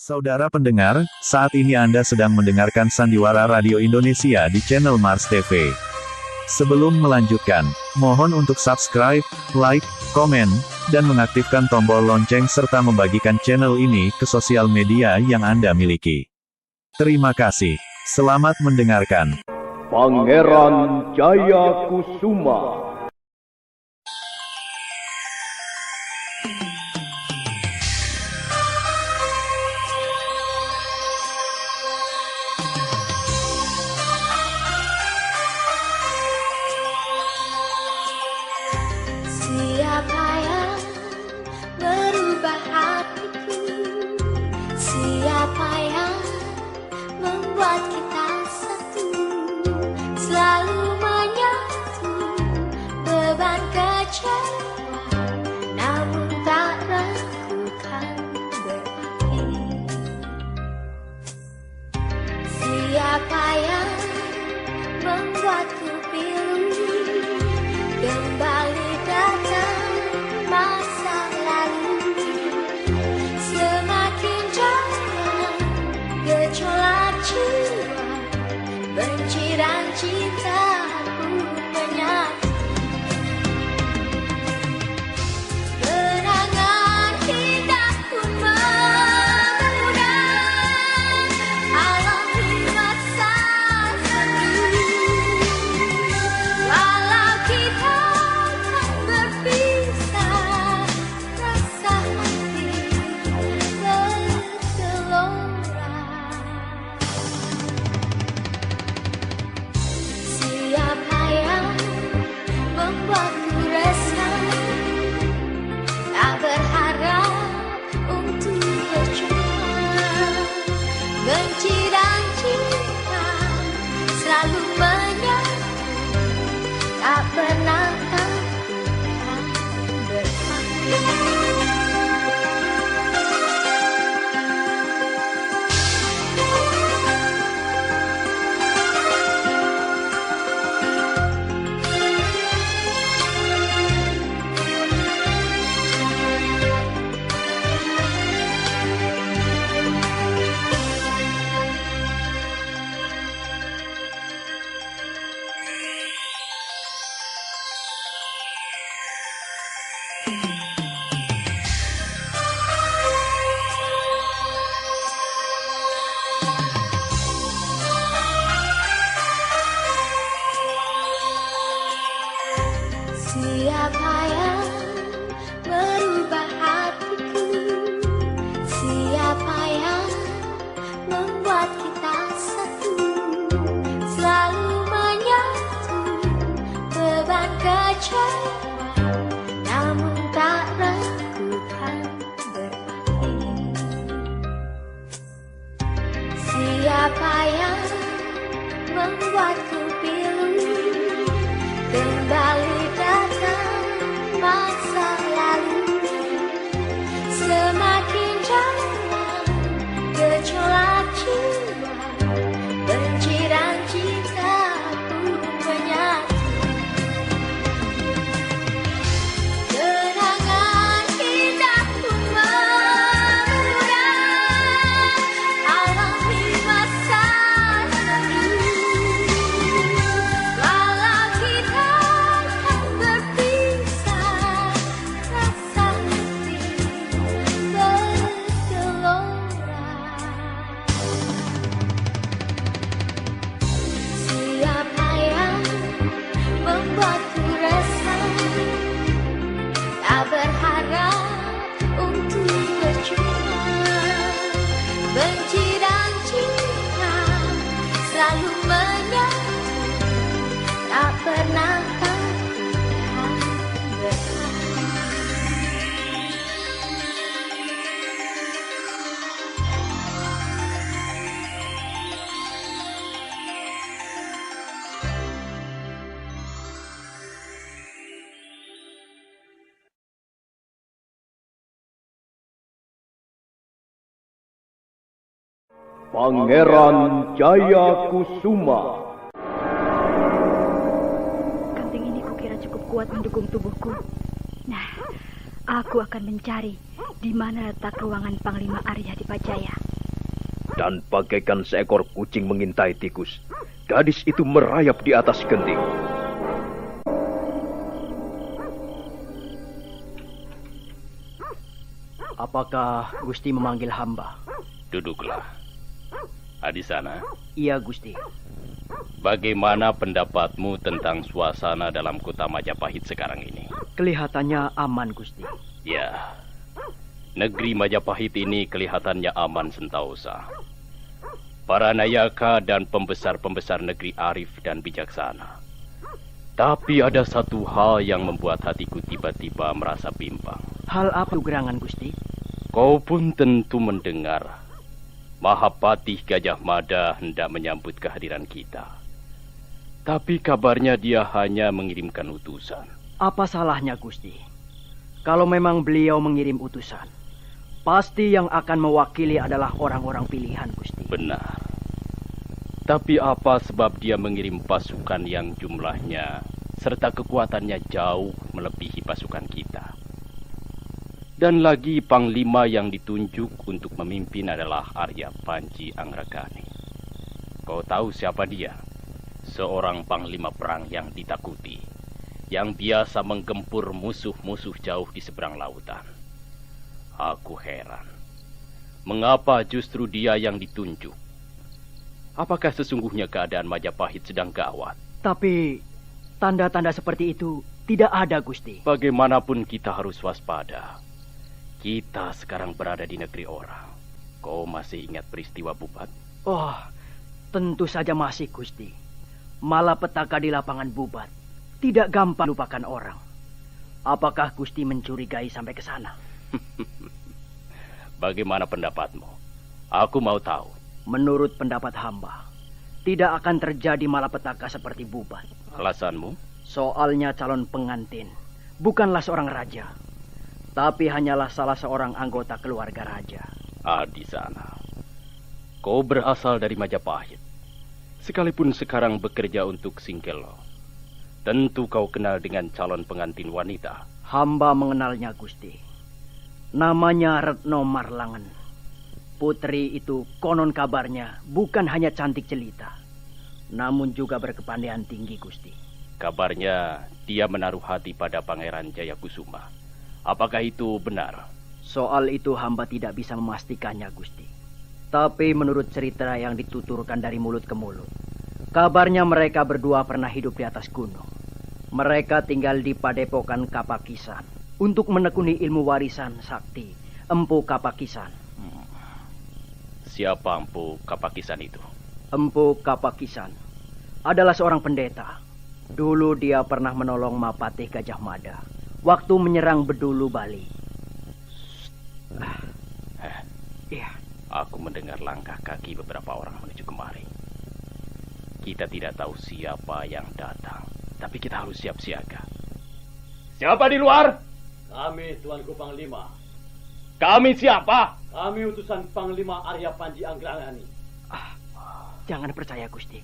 Saudara pendengar, saat ini Anda sedang mendengarkan Sandiwara Radio Indonesia di channel Mars TV. Sebelum melanjutkan, mohon untuk subscribe, like, komen, dan mengaktifkan tombol lonceng serta membagikan channel ini ke sosial media yang Anda miliki. Terima kasih. Selamat mendengarkan. Pangeran Jayakusuma. Siapa yang merubah hatiku? Siapa yang membuat kita satu? Selalu menyatu, beban kecewa, namun tak ragukan berarti. Siapa yang membuatku pilu kembali datang masa lalu? Semakin jauh gejolak jiwa, benci dan cinta pun menyatu. Kenangan indah pun memudar alam di masa lalu. Walau kita tak berpisah, rasa hati bergelora. Siapa yang membuatku resah, tak berharap untuk berjumpa. Benci dan cinta selalu menyatu, tak pernah takkan berpaling. Siapa yang merubah hatiku? Siapa yang membuat kita satu? Selalu menyatu, beban kecewa, namun tak ragukan berarti. Siapa yang membuatku pilu kembali datang masa lalu? Semakin jauh gejolak jiwa, benci dan cinta pun menyatu. Kenangan indah pun memudar alam di masa lalu. Walau kita tak berpisah, rasa hati bergelora. Siapa yang membuatku resah, tak berharap untuk berjumpa. Benci dan cinta selalu menyatu, tak pernah takkan berpaling. Pangeran Jayakusuma. Kanting ini kukira cukup kuat mendukung tubuhku. Nah, Aku akan mencari di mana letak ruangan Panglima Arya Dipajaya. Dan bagaikan seekor kucing mengintai tikus, gadis itu merayap di atas genting. Apakah Gusti memanggil hamba? Duduklah. Adisana, Iya, Gusti. bagaimana pendapatmu tentang suasana dalam kota Majapahit sekarang ini? Kelihatannya aman, Gusti. Ya, negeri Majapahit ini kelihatannya aman sentausa. Para nayaka dan pembesar-pembesar negeri arif dan bijaksana. Tapi ada satu hal yang membuat hatiku tiba-tiba merasa bimbang. Hal apa gerangan, Gusti? Kau pun tentu mendengar Mahapatih Gajah Mada hendak menyambut kehadiran kita. Tapi kabarnya dia hanya mengirimkan utusan. Apa salahnya, Gusti? Kalau memang beliau mengirim utusan, pasti yang akan mewakili adalah orang-orang pilihan, Gusti. Benar. Tapi apa sebab dia mengirim pasukan yang jumlahnya serta kekuatannya jauh melebihi pasukan kita? Dan lagi panglima yang ditunjuk untuk memimpin adalah Arya Panji Anggrakhani. Kau tahu siapa dia? Seorang panglima perang yang ditakuti, yang biasa menggempur musuh-musuh jauh di seberang lautan. Aku heran, mengapa justru dia yang ditunjuk? Apakah sesungguhnya keadaan Majapahit sedang gawat? Tapi tanda-tanda seperti itu tidak ada, Gusti. Bagaimanapun kita harus waspada. Kita sekarang berada di negeri orang. Kau masih ingat peristiwa Bubat? Oh, tentu saja masih, Gusti. Malapetaka di lapangan Bubat tidak gampang lupakan orang. Apakah Gusti mencurigai sampai ke sana? Bagaimana pendapatmu? Aku mau tahu. Menurut pendapat hamba, tidak akan terjadi malapetaka seperti Bubat. Alasanmu? Soalnya calon pengantin bukanlah seorang raja, tapi hanyalah salah seorang anggota keluarga raja. Di sana. Kau berasal dari Majapahit. Sekalipun sekarang bekerja untuk Singkelo, tentu kau kenal dengan calon pengantin wanita. Hamba mengenalnya, Gusti. Namanya Retno Marlangen. Putri itu konon kabarnya bukan hanya cantik jelita, namun juga berkepandaian tinggi, Gusti. Kabarnya dia menaruh hati pada Pangeran Jayakusuma. Apakah itu benar? Soal itu hamba tidak bisa memastikannya, Gusti. Tapi menurut cerita yang dituturkan dari mulut ke mulut, kabarnya mereka berdua pernah hidup di atas gunung. Mereka tinggal di Padepokan Kapakisan untuk menekuni ilmu warisan sakti Empu Kapakisan. Siapa Empu Kapakisan itu? Empu Kapakisan adalah seorang pendeta. Dulu dia pernah menolong Mapatih Gajah Mada waktu menyerang Bedulu Bali. Iya. Aku mendengar langkah kaki beberapa orang menuju kemari. Kita tidak tahu siapa yang datang, tapi kita harus siap siaga. Siapa di luar? Kami, Tuanku Panglima. Kami siapa? Kami utusan Panglima Arya Panji Anggrakhani. Jangan percaya, Gusti.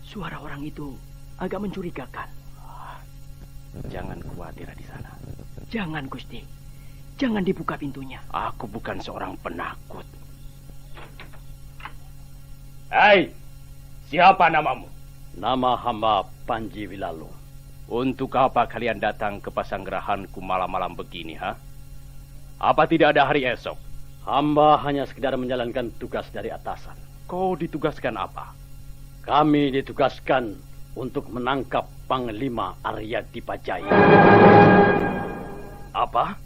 Suara orang itu agak mencurigakan. Jangan khawatir di sana. Jangan, Gusti. Jangan dibuka pintunya. Aku bukan seorang penakut. Hai, siapa namamu? Nama hamba Panji Wilalu. Untuk apa kalian datang ke Pasanggerahanku malam-malam begini, ha? Apa tidak ada hari esok? Hamba hanya sekedar menjalankan tugas dari atasan. Kau ditugaskan apa? Kami ditugaskan untuk menangkap Panglima Arya Dipajaya. Apa?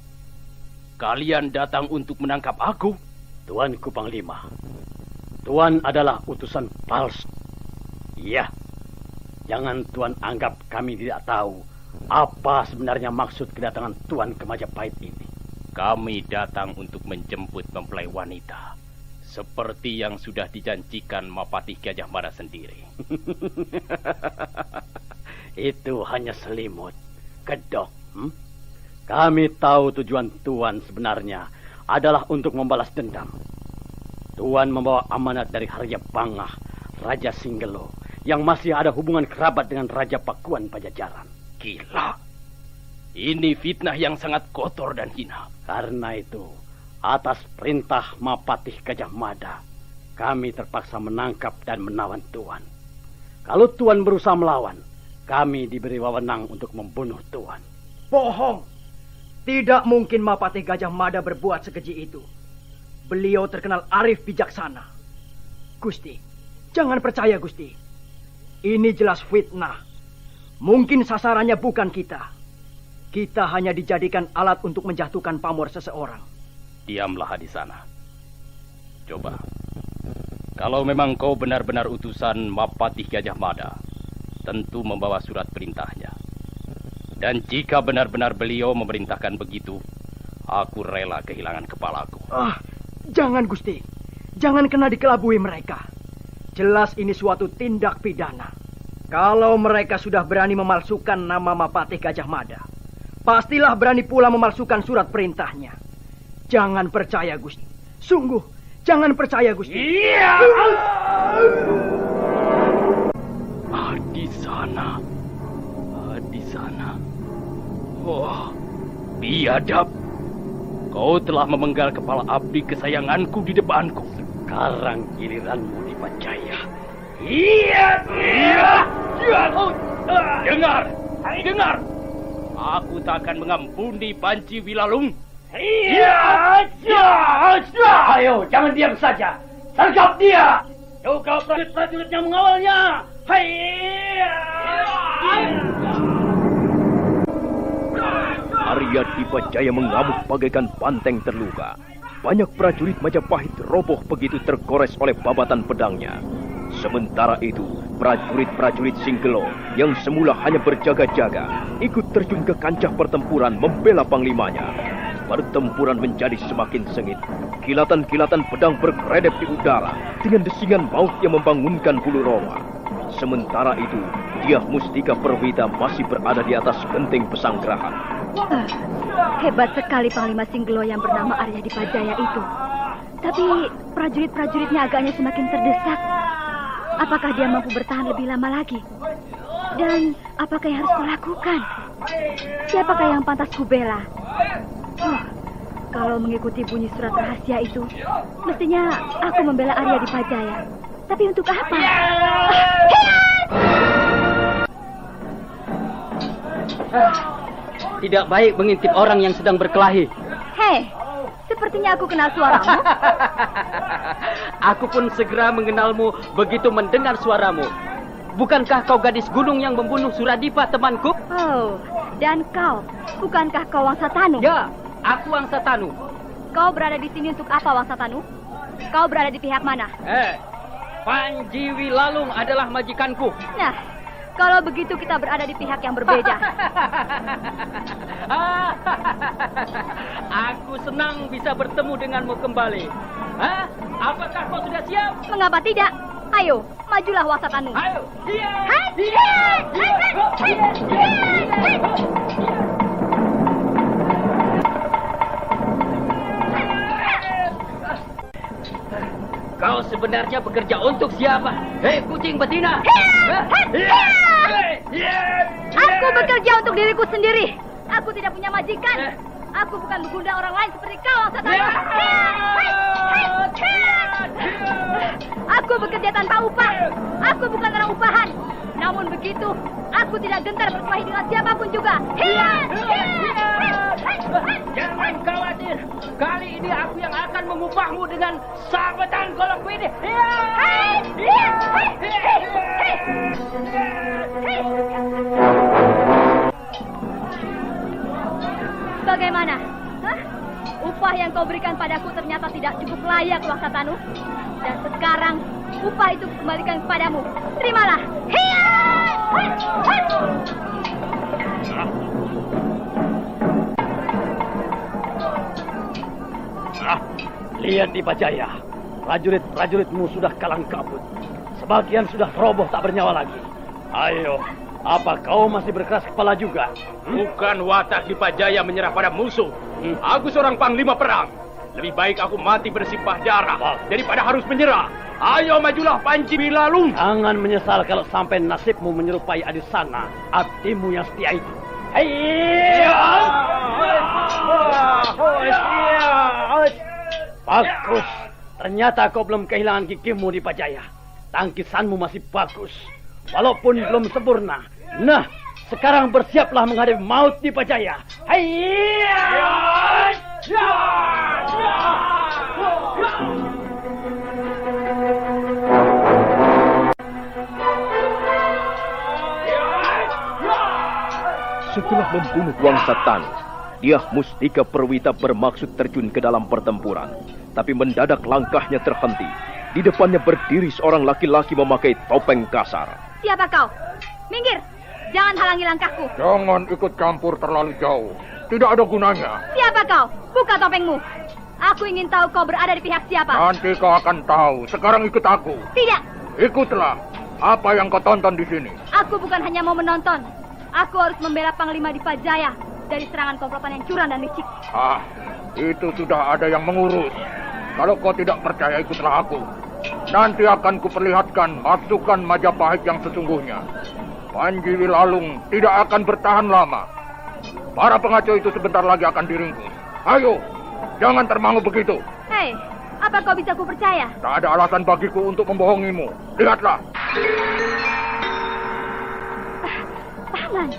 Kalian datang untuk menangkap aku? Tuanku Panglima, Tuan adalah utusan palsu. Iya, jangan Tuan anggap kami tidak tahu apa sebenarnya maksud kedatangan Tuan ke Majapahit ini. Kami datang untuk menjemput mempelai wanita, seperti yang sudah dijanjikan Mapatih Gajah Mada sendiri. Itu hanya selimut, kedok. Kami tahu tujuan Tuan sebenarnya adalah untuk membalas dendam. Tuan membawa amanat dari Harya Bangah, Raja Singgelo, yang masih ada hubungan kerabat dengan Raja Pakuan Pajajaran. Gila. Ini fitnah yang sangat kotor dan hina. Karena itu, atas perintah Mapatih Gajah Mada, kami terpaksa menangkap dan menawan Tuan. Kalau Tuan berusaha melawan, kami diberi wewenang untuk membunuh Tuan. Bohong. Tidak mungkin Mapatih Gajah Mada berbuat sekeji itu. Beliau terkenal arif bijaksana. Gusti, jangan percaya Gusti. Ini jelas fitnah. Mungkin sasarannya bukan kita. Kita hanya dijadikan alat untuk menjatuhkan pamor seseorang. Diamlah di sana. Coba. Kalau memang kau benar-benar utusan Mapatih Gajah Mada, tentu membawa surat perintahnya. Dan jika benar-benar beliau memerintahkan begitu, aku rela kehilangan kepalaku. Jangan Gusti. Jangan kena dikelabui mereka. Jelas ini suatu tindak pidana. Kalau mereka sudah berani memalsukan nama Mapatih Gajah Mada, pastilah berani pula memalsukan surat perintahnya. Jangan percaya Gusti. Sungguh, jangan percaya Gusti. Iya. Di sana. Di sana. Wah, biadab. Kau telah memenggal kepala abdi kesayanganku di depanku. Sekarang giliranmu Dipajaya. Iya. Dengar. Aku tak akan mengampuni Panji Wilalung. Ayo, jangan diam saja. Sergap dia. Juga prajurit-prajurit yang mengawalnya. Arya Dipajaya mengamuk bagaikan banteng terluka. Banyak prajurit Majapahit roboh begitu tergores oleh babatan pedangnya. Sementara itu, prajurit-prajurit Singgelo yang semula hanya berjaga-jaga ikut terjun ke kancah pertempuran membela panglimanya. Pertempuran menjadi semakin sengit. Kilatan-kilatan pedang berkeredep di udara dengan desingan maut yang membangunkan bulu roma. Sementara itu, Dyah Mustika Perwita masih berada di atas genting pesanggerahan. Hebat sekali Panglima Singgelo yang bernama Arya Dipajaya itu. Tapi prajurit-prajuritnya agaknya semakin terdesak. Apakah dia mampu bertahan lebih lama lagi? Dan apakah yang harus kulakukan? Siapakah yang pantas kubela? Kalau mengikuti bunyi surat rahasia itu, mestinya aku membela Arya Dipajaya. Tapi untuk apa? Tidak baik mengintip orang yang sedang berkelahi. Hei, sepertinya aku kenal suaramu. Aku pun segera mengenalmu begitu mendengar suaramu. Bukankah kau gadis gunung yang membunuh Suradipa temanku? Oh, dan kau, bukankah kau Wangsa Tanu? Ya, aku Wangsa Tanu. Kau berada di sini untuk apa, Wangsa Tanu? Kau berada di pihak mana? Panji Wilalung adalah majikanku. Nah, kalau begitu kita berada di pihak yang berbeda. Aku senang bisa bertemu denganmu kembali. Apakah kau sudah siap? Mengapa tidak? Ayo, majulah Wangsa Tanu. Ayo. Kau sebenarnya bekerja untuk siapa? Hei, kucing betina! Aku bekerja untuk diriku sendiri. Aku tidak punya majikan. Aku bukan begundal orang lain seperti kau, Wangsa Tanu. Aku bekerja tanpa upah. Aku bukan orang upahan. Namun begitu, aku tidak gentar berkelahi dengan siapapun juga. Jangan khawatir. Kali ini aku yang akan mengupahmu dengan sabetan golok ini. Bagaimana? Upah yang kau berikan padaku ternyata tidak cukup layak, Wangsa Tanu. Dan sekarang upah itu kembalikan kepadamu. Terimalah. Lihat Dipajaya, prajurit-prajuritmu sudah kalang kabut. Sebagian sudah roboh tak bernyawa lagi. Ayo, apa kau masih berkeras kepala juga? Bukan watak Dipajaya menyerah pada musuh. Aku seorang panglima perang. Lebih baik aku mati bersimpah darah daripada harus menyerah. Ayo majulah Panji Wilalung. Jangan menyesal kalau sampai nasibmu menyerupai Adisana, abdimu yang setia itu. Bagus. ternyata kau belum kehilangan gigimu di Pajaya. Tangkisanmu masih bagus, walaupun belum sempurna. Nah, sekarang bersiaplah menghadapi maut di Pajaya. Hayya! Setelah membunuh Wangsa Tani, Dyah Mustika Perwita bermaksud terjun ke dalam pertempuran. Tapi mendadak langkahnya terhenti. Di depannya berdiri seorang laki-laki memakai topeng kasar. Siapa kau? Minggir! Jangan halangi langkahku. Jangan ikut campur terlalu jauh. Tidak ada gunanya. Siapa kau? Buka topengmu. Aku ingin tahu kau berada di pihak siapa. Nanti kau akan tahu. Sekarang ikut aku. Tidak. Ikutlah. Apa yang kau tonton di sini? Aku bukan hanya mau menonton. Aku harus membela Panglima Dipajaya dari serangan komplotan yang curang dan licik. Itu sudah ada yang mengurus. Kalau kau tidak percaya, ikutlah aku. Nanti akan kuperlihatkan pasukan Majapahit yang sesungguhnya. Panji Wilalung tidak akan bertahan lama. Para pengaco itu sebentar lagi akan diringkus. Ayo, jangan termangu begitu. Hei, apa kau bisa kupercaya? Tak ada alasan bagiku untuk membohongimu. Lihatlah. Paman,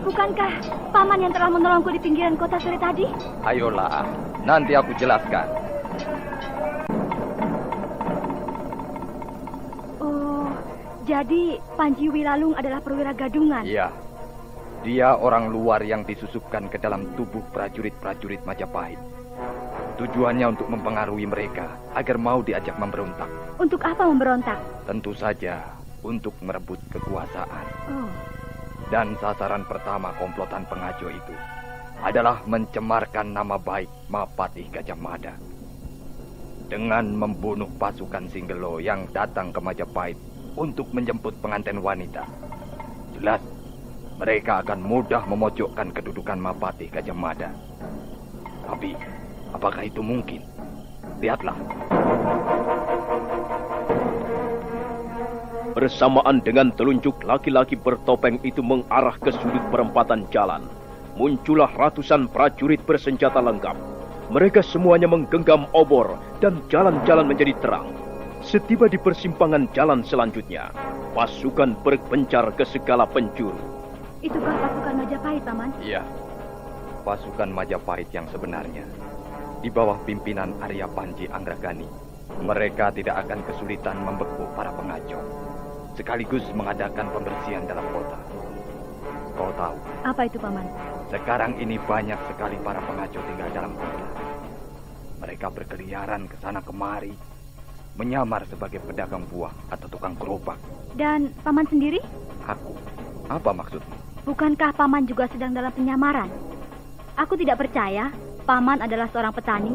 bukankah Paman yang telah menolongku di pinggiran kota sore tadi? Ayolah, nanti aku jelaskan. Oh, jadi Panji Wilalung adalah perwira gadungan? Iya, dia orang luar yang disusupkan ke dalam tubuh prajurit-prajurit Majapahit. Tujuannya untuk mempengaruhi mereka agar mau diajak memberontak. Untuk apa memberontak? Tentu saja untuk merebut kekuasaan. Oh. Dan sasaran pertama komplotan pengajo itu adalah mencemarkan nama baik Mapatih Gajah Mada. Dengan membunuh pasukan Singgelo yang datang ke Majapahit untuk menjemput pengantin wanita. Jelas, mereka akan mudah memojokkan kedudukan Mapatih Gajah Mada. Tapi, apakah itu mungkin? Lihatlah. Bersamaan dengan telunjuk laki-laki bertopeng itu mengarah ke sudut perempatan jalan, muncullah ratusan prajurit bersenjata lengkap. Mereka semuanya menggenggam obor dan jalan-jalan menjadi terang. Setiba di persimpangan jalan selanjutnya, pasukan berpencar ke segala penjuru. Itukah pasukan Majapahit, Paman? Iya, pasukan Majapahit yang sebenarnya. Di bawah pimpinan Arya Panji Anggragani, mereka tidak akan kesulitan membekuk para pengaco. Sekaligus mengadakan pembersihan dalam kota. Kau tahu? Apa itu, Paman? Sekarang ini banyak sekali para pengaco tinggal dalam kota. Mereka berkeliaran ke sana kemari, menyamar sebagai pedagang buah atau tukang gerobak. Dan Paman sendiri? Aku? Apa maksudmu? Bukankah Paman juga sedang dalam penyamaran? Aku tidak percaya Paman adalah seorang petani.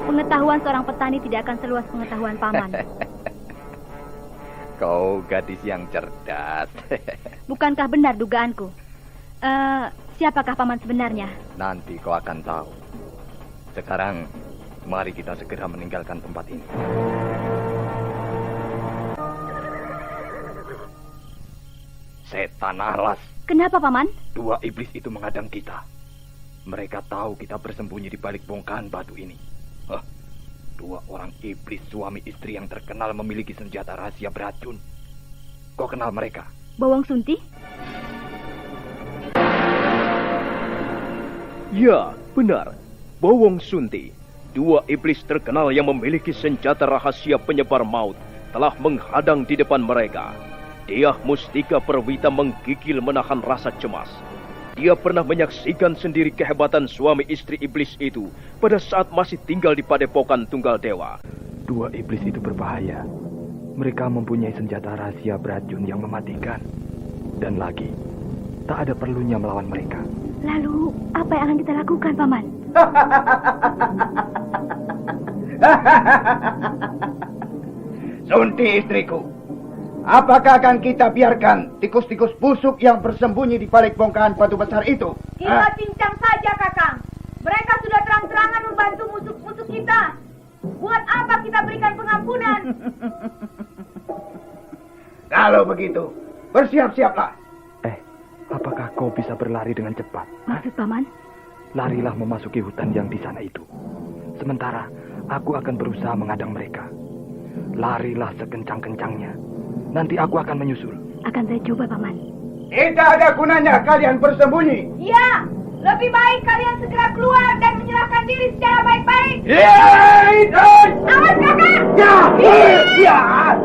Pengetahuan seorang petani tidak akan seluas pengetahuan Paman. Kau gadis yang cerdas. Bukankah benar dugaanku? Siapakah Paman sebenarnya? Nanti kau akan tahu. Sekarang, mari kita segera meninggalkan tempat ini. Setan alas. Kenapa, Paman? Dua iblis itu menghadang kita. Mereka tahu kita bersembunyi di balik bongkahan batu ini. Dua orang iblis suami istri yang terkenal memiliki senjata rahasia beracun. Kau kenal mereka? Bawang Sunti? Ya, benar. Bawang Sunti, dua iblis terkenal yang memiliki senjata rahasia penyebar maut, telah menghadang di depan mereka. Dyah Mustika Perwita menggigil menahan rasa cemas. Dia pernah menyaksikan sendiri kehebatan suami istri iblis itu pada saat masih tinggal di Padepokan Tunggal Dewa. Dua iblis itu berbahaya. Mereka mempunyai senjata rahasia beracun yang mematikan. Dan lagi, tak ada perlunya melawan mereka. Lalu, apa yang akan kita lakukan, Paman? Sunti istriku, apakah akan kita biarkan tikus-tikus busuk yang bersembunyi di balik bongkahan batu besar itu? Kita cincang saja, Kakang. Mereka sudah terang-terangan membantu musuh-musuh kita. Buat apa kita berikan pengampunan? Kalau begitu, bersiap-siaplah. Apakah kau bisa berlari dengan cepat? Maksud Paman? Larilah memasuki hutan yang di sana itu. Sementara aku akan berusaha menghadang mereka. Larilah sekencang-kencangnya. Nanti aku akan menyusul. Akan saya coba, Paman. Tidak ada gunanya kalian bersembunyi. Ya, lebih baik kalian segera keluar dan menyerahkan diri secara baik-baik. Awas kakak! Ya.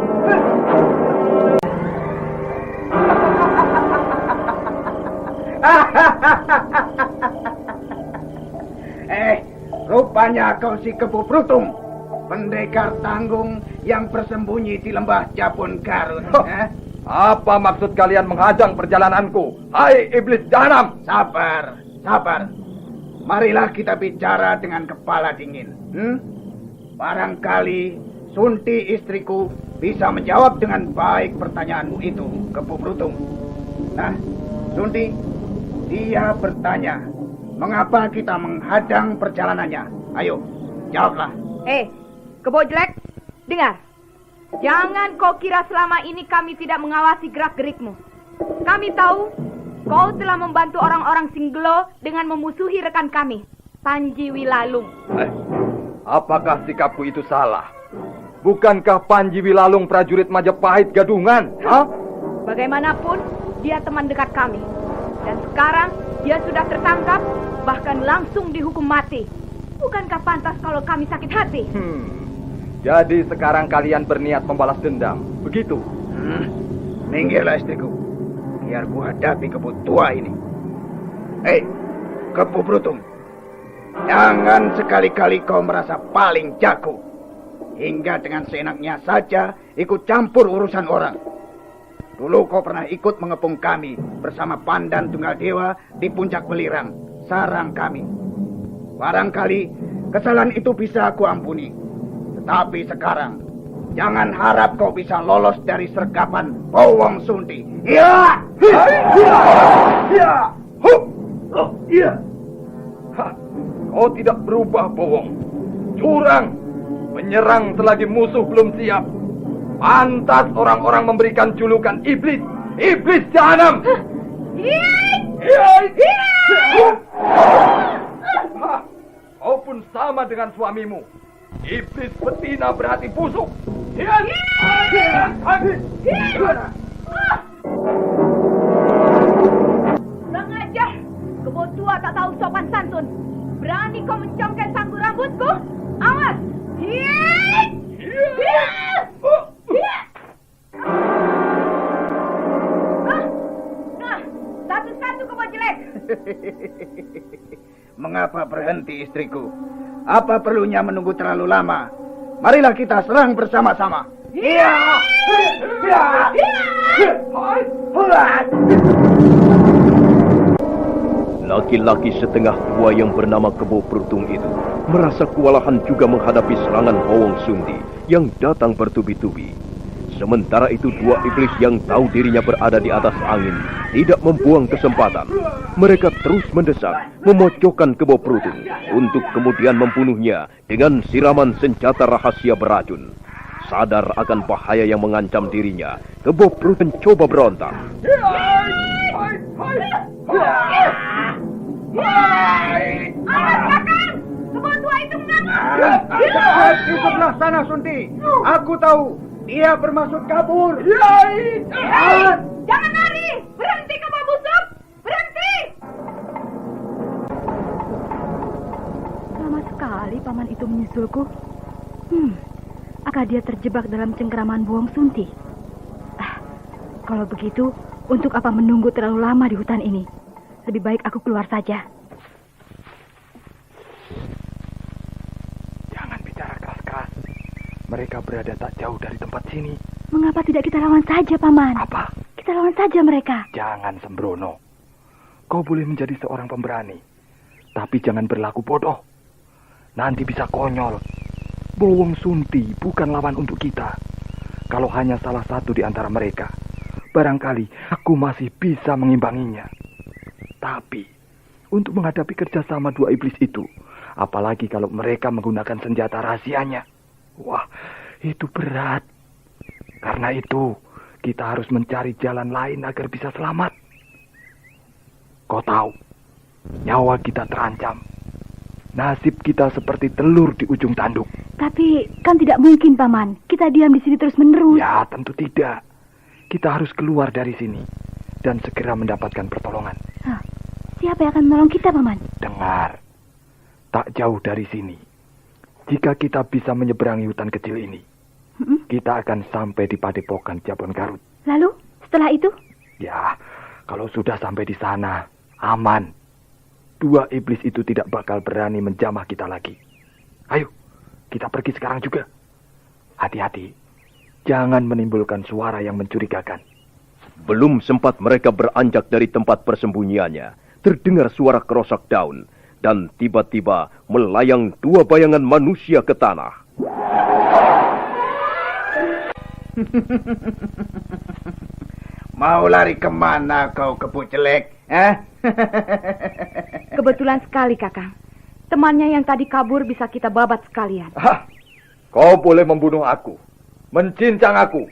Rupanya kau si Kebo Prutung, pendekar tanggung yang bersembunyi di lembah Jabon Garut. Apa maksud kalian menghadang perjalananku? Hai iblis jahanam! Sabar. Marilah kita bicara dengan kepala dingin. Barangkali Sunti istriku bisa menjawab dengan baik pertanyaanmu itu, Kebo Prutung. Nah, Sunti, dia bertanya, mengapa kita menghadang perjalanannya? Ayo, jawablah. Kebo jelek, dengar. Jangan kau kira selama ini kami tidak mengawasi gerak-gerikmu. Kami tahu kau telah membantu orang-orang Singgelo dengan memusuhi rekan kami, Panji Wilalung. Apakah sikapku itu salah? Bukankah Panji Wilalung prajurit Majapahit gadungan? Bagaimanapun, dia teman dekat kami. Dan sekarang dia sudah tertangkap, bahkan langsung dihukum mati. Bukankah pantas kalau kami sakit hati? Jadi sekarang kalian berniat membalas dendam, begitu? Minggirlah istriku, biar ku hadapi Kebo tua ini. Kebo Prutung, jangan sekali-kali kau merasa paling jago, hingga dengan seenaknya saja ikut campur urusan orang. Dulu kau pernah ikut mengepung kami bersama Pandan Tunggal Dewa di puncak Welirang, sarang kami. Barangkali kesalahan itu bisa aku ampuni. Tetapi sekarang, jangan harap kau bisa lolos dari sergapan Bowong Sunti. Kau tidak berubah, Bowong. Curang, menyerang selagi musuh belum siap. Pantas orang-orang memberikan julukan iblis. Iblis jahanam. Kau pun sama dengan suamimu. Iblis betina berhati busuk. Kurang ajar. Kebo tua tak tahu sopan santun. Berani kau mencongkel sanggu rambutku? Awas! Satu-satu kebo jelek. Mengapa berhenti istriku? Apa perlunya menunggu terlalu lama? Marilah kita serang bersama-sama. Laki-laki setengah tua yang bernama Kebo Prutung itu merasa kewalahan juga menghadapi serangan Bowong Sunti yang datang bertubi-tubi. Sementara itu dua iblis yang tahu dirinya berada di atas angin tidak membuang kesempatan. Mereka terus mendesak, memojokkan Kebo Prutung untuk kemudian membunuhnya dengan siraman senjata rahasia beracun. Sadar akan bahaya yang mengancam dirinya, Kebo Prutung mencoba berontak. Awas kakak! Kebo tua itu mengamuk! Di sebelah sana, Sunti. Aku tahu. Dia bermaksud kabur. Jangan lari! Berhenti Kebo busuk! Berhenti! Lama sekali paman itu menyusulku. Apakah dia terjebak dalam cengkeraman Bowong Sunti? Kalau begitu, untuk apa menunggu terlalu lama di hutan ini? Lebih baik aku keluar saja. Jangan bicara keras-keras. Mereka berada tak jauh dari tempat sini. Mengapa tidak kita lawan saja, Paman? Apa? Kita lawan saja mereka. Jangan sembrono. Kau boleh menjadi seorang pemberani, tapi jangan berlaku bodoh. Nanti bisa konyol. Bowong Sunti bukan lawan untuk kita. Kalau hanya salah satu di antara mereka, barangkali aku masih bisa mengimbanginya. Tapi, untuk menghadapi kerjasama dua iblis itu, apalagi kalau mereka menggunakan senjata rahasianya, wah, itu berat. Karena itu, kita harus mencari jalan lain agar bisa selamat. Kau tahu, nyawa kita terancam. Nasib kita seperti telur di ujung tanduk. Tapi kan tidak mungkin, Paman. Kita diam di sini terus-menerus. Ya, tentu tidak. Kita harus keluar dari sini dan segera mendapatkan pertolongan. Siapa yang akan menolong kita, Paman? Dengar, tak jauh dari sini. Jika kita bisa menyeberangi hutan kecil ini, kita akan sampai di Padepokan Jabon Garut. Lalu, setelah itu? Ya, kalau sudah sampai di sana, aman. 2 iblis itu tidak bakal berani menjamah kita lagi. Ayo, kita pergi sekarang juga. Hati-hati, jangan menimbulkan suara yang mencurigakan. Belum sempat mereka beranjak dari tempat persembunyiannya, terdengar suara kerosak daun, dan tiba-tiba melayang 2 bayangan manusia ke tanah. Mau lari kemana kau, Kebo Jelek? Kebetulan sekali, Kakang. Temannya yang tadi kabur bisa kita babat sekalian. Kau boleh membunuh aku, mencincang aku,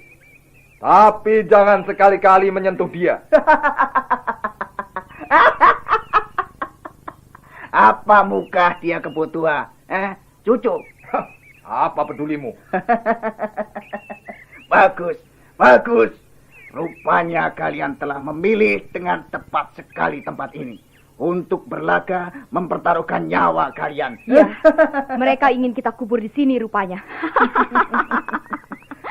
tapi jangan sekali-kali menyentuh dia. Apa muka dia, Kebo Tua? Cucu? Apa pedulimu? Bagus, bagus. Rupanya kalian telah memilih dengan tepat sekali tempat ini untuk berlaga mempertaruhkan nyawa kalian. Ya, mereka ingin kita kubur di sini rupanya.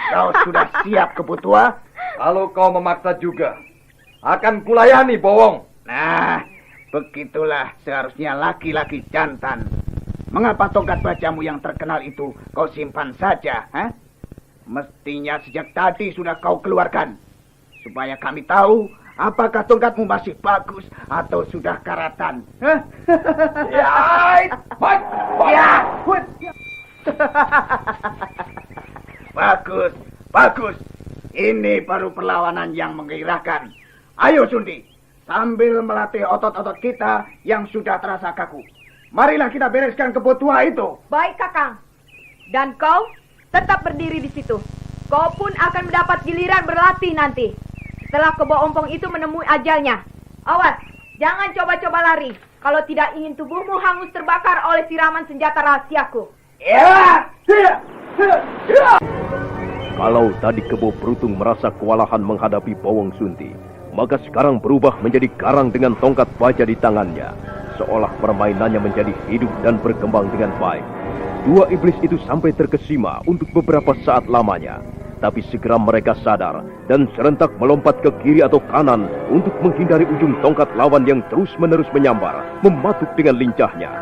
Kau sudah siap, Kebo Tua? Kalau kau memaksa juga, akan kulayani, Bowong. Nah, begitulah seharusnya laki-laki jantan. Mengapa tongkat bajamu yang terkenal itu kau simpan saja? Mestinya sejak tadi sudah kau keluarkan. Supaya kami tahu apakah tongkatmu masih bagus atau sudah karatan. Bagus, bagus. Ini baru perlawanan yang menggairahkan. Ayo Sundi, sambil melatih otot-otot kita yang sudah terasa kaku. Marilah kita bereskan Kebo Tua itu. Baik, Kakang. Dan kau tetap berdiri di situ. Kau pun akan mendapat giliran berlatih nanti. Setelah Kebo Ompong itu menemui ajalnya. Awas, jangan coba-coba lari. Kalau tidak ingin tubuhmu hangus terbakar oleh siraman senjata rahasiaku. Kalau tadi Kebo Brutung merasa kewalahan menghadapi Bowong Sunti, maka sekarang berubah menjadi garang dengan tongkat baja di tangannya. Seolah permainannya menjadi hidup dan berkembang dengan baik. 2 iblis itu sampai terkesima untuk beberapa saat lamanya. Tapi segera mereka sadar dan serentak melompat ke kiri atau kanan untuk menghindari ujung tongkat lawan yang terus-menerus menyambar, mematuk dengan lincahnya.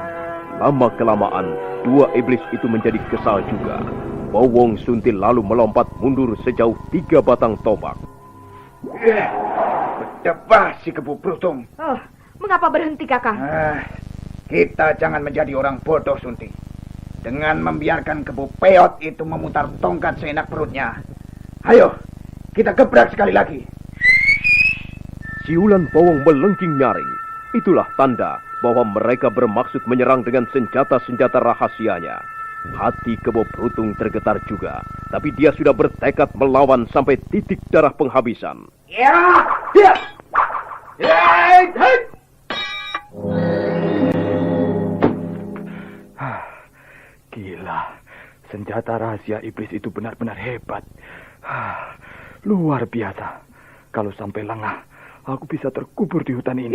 Lama-kelamaan, 2 iblis itu menjadi kesal juga. Bowong Sunti lalu melompat mundur sejauh 3 batang tombak. Berdebah si Kebo Brutung. Oh, mengapa berhenti, Kakang? Kita jangan menjadi orang bodoh, Sunti. Dengan membiarkan Kebo Peot itu memutar tongkat seenak perutnya. Ayo, kita gebrak sekali lagi. Siulan Bowong melengking nyaring. Itulah tanda bahwa mereka bermaksud menyerang dengan senjata-senjata rahasianya. Hati Kebo Brutung tergetar juga, tapi dia sudah bertekad melawan sampai titik darah penghabisan. Gila, senjata rahasia iblis itu benar-benar hebat. Luar biasa. Kalau sampai lengah, aku bisa terkubur di hutan ini.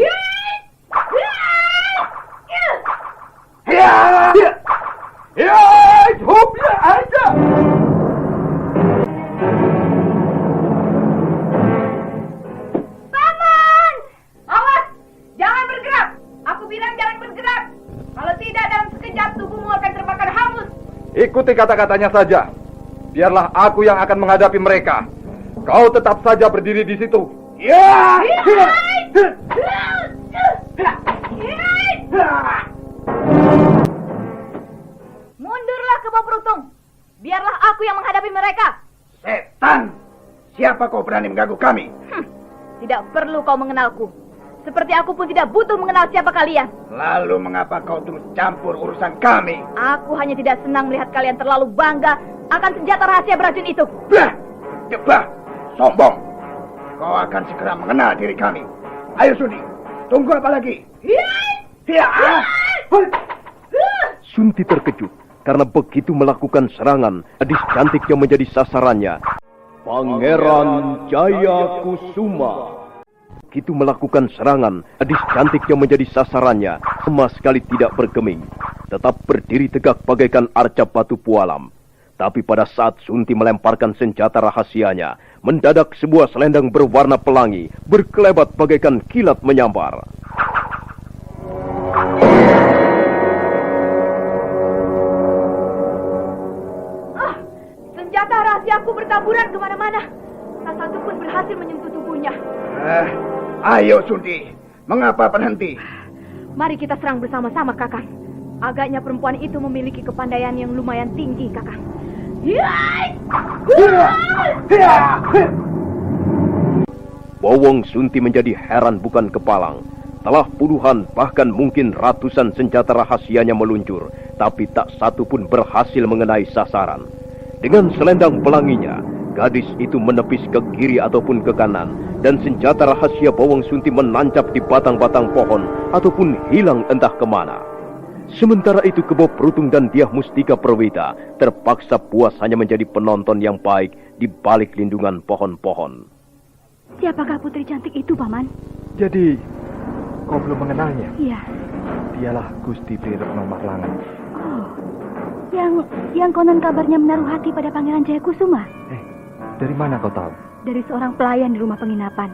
Paman! Awas! Jangan bergerak! Aku bilang jangan bergerak! Kalau tidak, dalam sekejap tubuhmu akan terbakar hangus. Ikuti kata-katanya saja. Biarlah aku yang akan menghadapi mereka. Kau tetap saja berdiri di situ. Mundurlah Kebo Brutung. Biarlah aku yang menghadapi mereka. Setan! Siapa kau berani mengganggu kami? Tidak perlu kau mengenalku. Seperti aku pun tidak butuh mengenal siapa kalian. Lalu mengapa kau terus campur urusan kami? Aku hanya tidak senang melihat kalian terlalu bangga akan senjata rahasia beracun itu. Debah, sombong. Kau akan segera mengenal diri kami. Ayo Sudi, tunggu apa lagi? Sunti terkejut karena begitu melakukan serangan, gadis cantik yang menjadi sasarannya, Pangeran Jaya Kusuma. Begitu melakukan serangan, gadis cantik yang menjadi sasarannya sama sekali tidak bergeming, tetap berdiri tegak bagaikan arca batu pualam. Tapi pada saat Sunti melemparkan senjata rahasianya, mendadak sebuah selendang berwarna pelangi berkelebat bagaikan kilat menyambar. Senjata rahasiaku bertaburan kemana-mana. Tak satu pun berhasil menyentuh tubuhnya. Ayo Sunti, mengapa berhenti? Mari kita serang bersama-sama, Kakang. Agaknya perempuan itu memiliki kepandaian yang lumayan tinggi, Kakang. Bowong Sunti menjadi heran bukan kepalang. Telah puluhan bahkan mungkin ratusan senjata rahasianya meluncur, tapi tak satu pun berhasil mengenai sasaran. Dengan selendang pelanginya, gadis itu menepis ke kiri ataupun ke kanan, dan senjata rahasia Bowong Sunti menancap di batang-batang pohon ataupun hilang entah kemana. Sementara itu Kebo Prutung dan Dyah Mustika Perwita terpaksa puas hanya menjadi penonton yang baik di balik lindungan pohon-pohon. Siapakah putri cantik itu, Paman? Jadi, kau belum mengenalnya? Iya. Dialah Gusti Trirepno Marlangan. Oh, yang konon kabarnya menaruh hati pada Pangeran Jaya Kusuma. Dari mana kau tahu? Dari seorang pelayan di rumah penginapan.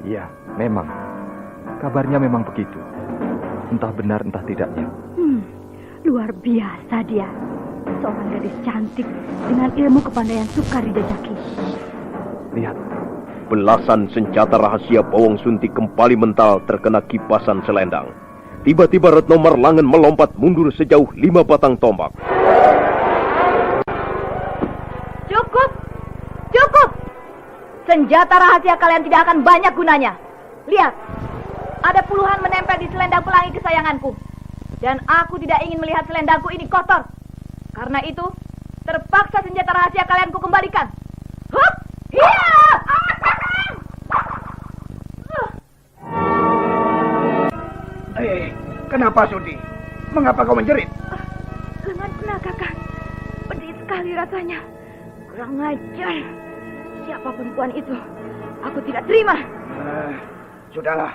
Iya, memang. Kabarnya memang begitu. Entah benar entah tidaknya. Luar biasa dia. Seorang gadis cantik dengan ilmu kepandaian sukar dijajaki. Lihat. Belasan senjata rahasia Bowong Sunti kembali mental terkena kipasan selendang. Tiba-tiba Retno Marlangan melompat mundur sejauh 5 batang tombak. Cukup! Cukup! Senjata rahasia kalian tidak akan banyak gunanya. Lihat, ada puluhan menempel di selendang pelangi kesayanganku. Dan aku tidak ingin melihat selendangku ini kotor. Karena itu, terpaksa senjata rahasia kalian ku kembalikan. Hup! Hiya! Kenapa Sunti? Mengapa kau menjerit? Lenganku nak, Kakang. Pedih sekali rasanya. Kurang ajar. Siapa perempuan itu? Aku tidak terima. Sudahlah.